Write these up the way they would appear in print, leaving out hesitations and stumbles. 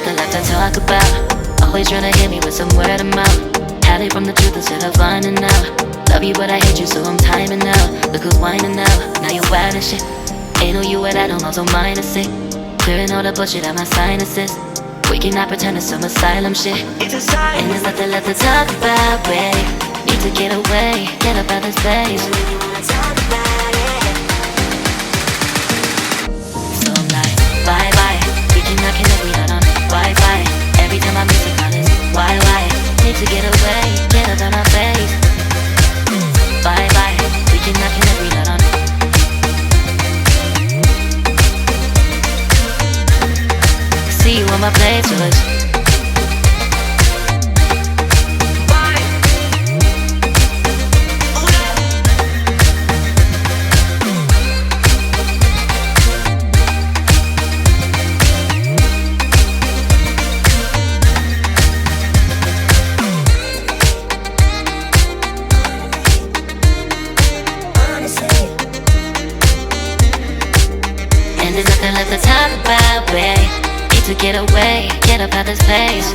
nothing left to talk about. Always trying to hit me with some word of mouth. Hide from the truth instead of finding out. Love you but I hate you so I'm timing out. Look who's whining now, now you wild and shit. Ain't no you and I don't know, so mine is sick. Clearing all the bullshit out my sinuses. We cannot pretend it's some asylum shit. It's a sign. And there's nothing left to talk about, babe. Need to get away, get up out this place. So I'm like, bye bye. We cannot connect, we not on Wi-Fi. Every time I miss a call it's why? Need to get away, get up out my face. Bye bye. We cannot connect, we not on. See you on my playlist. And there's nothing left to talk about, babe. To get away, get up out this place.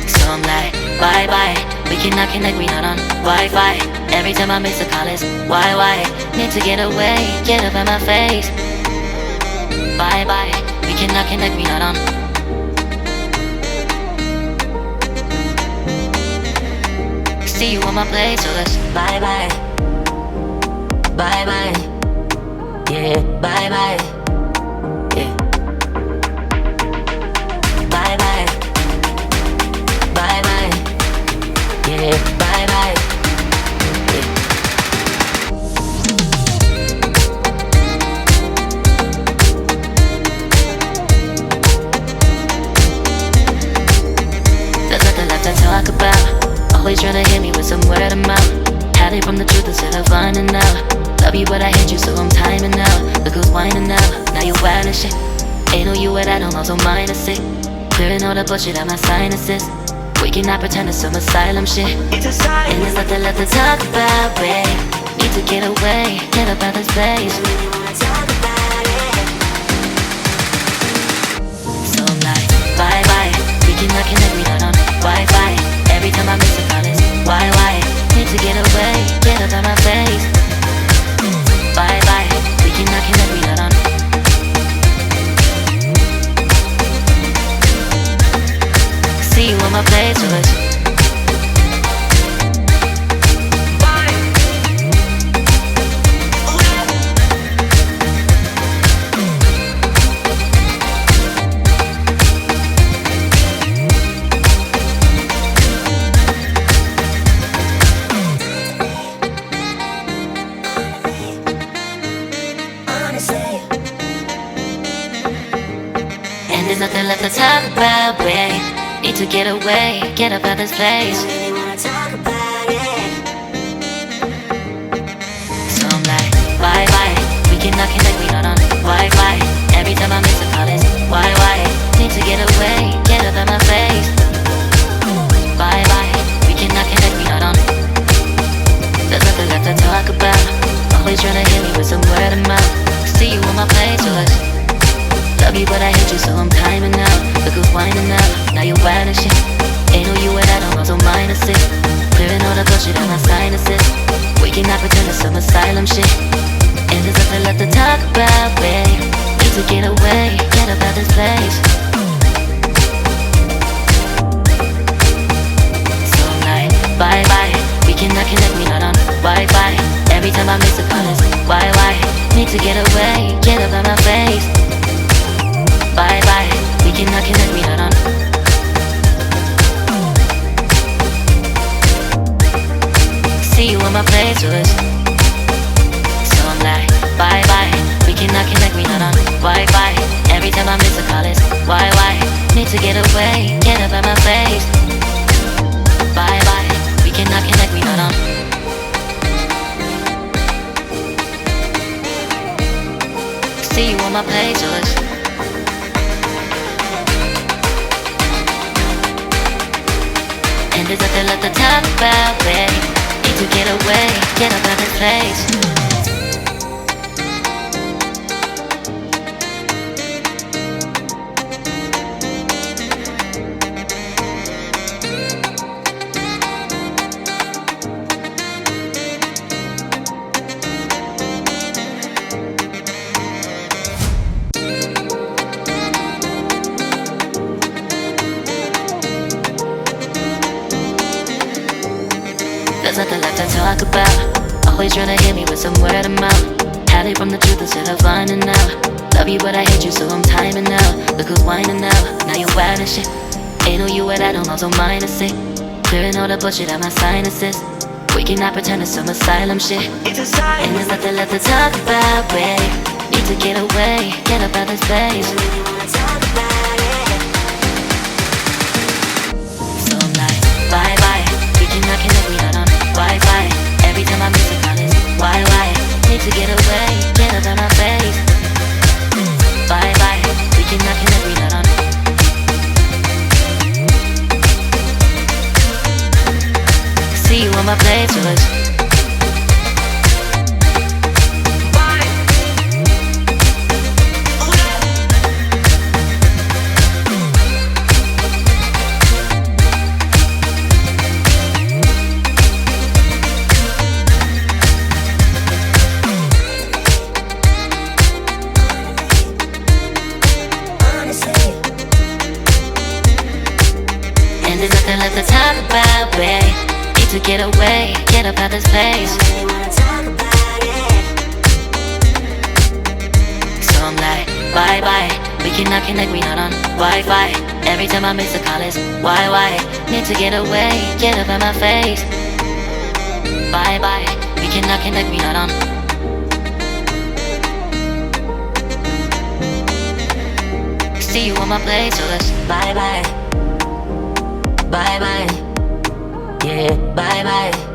So I'm like, bye bye. We cannot connect, we not on Wi-Fi. Every time I miss a call it's why? Need to get away, get up out my face. Bye bye. We cannot connect, we not on. See you on my place, so let's bye bye. Bye bye. Yeah, bye bye. Yeah. Bye bye. Bye bye. Yeah, bye bye. Yeah. There's nothing left to talk about. Always trying to hit me with some word of mouth. Hiding from the truth instead of finding out. Love you but I hate you so I'm timing out. Look who's whining now, now you wild and shit. Ain't no you and I don't know, so mine is sick. Clearing all the bullshit out my sinuses. We cannot pretend it's some asylum shit. It's a sign. And there's nothing left to talk about, babe. Need to get away, get up out this place. So I'm like, bye bye. We cannot connect, we not on Wi-Fi. Every time I miss a call it's why? Need to get away, get up out my face. Bye bye, we cannot connect, we not on. See you on my playlist. There's nothing left to talk about, babe. Need to get away, get up out this place. So I'm like, bye bye. We cannot connect, we not on Wi-Fi. Every time I miss a call it's why? Need to get away, get up out my face. Bye bye. We cannot connect, we not on. There's nothing left to talk about. Always trying to hit me with some word of mouth. See you on my playlist. Love you but I hate you so I'm timing out. Look who's whining now, now you wild and shit. Ain't no you and I don't know, so mine is sick. Clearing all the bullshit out my sinuses. We cannot pretend it's some asylum shit. And there's nothing left to talk about, babe. Need to get away, get up out this place. So I'm like, bye bye. We cannot connect, we not on Wi-Fi. Every time I miss a call it's why? Need to get away, get up out my face. Bye bye, we cannot connect, we not on. See you on my playlist. So I'm like, bye bye, we cannot connect, we not on Wi-Fi. Every time I miss a call it's why? Need to get away, get up out my face. Bye bye, we cannot connect, we not on. See you on my playlist. And there's nothing left to talk about, babe. Need to get away, get up out this place. There's nothing left to talk about. Always trying to hit me with some word of mouth. Hide it from the truth instead of finding out. Love you but I hate you so I'm timing out. Look who's whining now, now you're wild and shit. Ain't no you what I don't also minus it. Clearing all the bullshit out my sinuses. We cannot pretend it's some asylum shit. And there's nothing left to talk about, babe. Need to get away, get up out of this place. So I'm like, bye bye. We cannot connect, we not on Wi-Fi. Every time I miss a call it's why? Need to get away, get up out my face. Bye bye. We cannot connect, we not on. See you on my playlist. And there's nothing left to talk about, babe. Need to get away, get up out this place. So I'm like, bye bye. We cannot connect, we not on Wi-Fi. Every time I miss a call it's why? Need to get away, get up out my face. Bye bye. We cannot connect, we not on. See you on my playlist. Bye bye. Bye bye. Yeah, bye bye.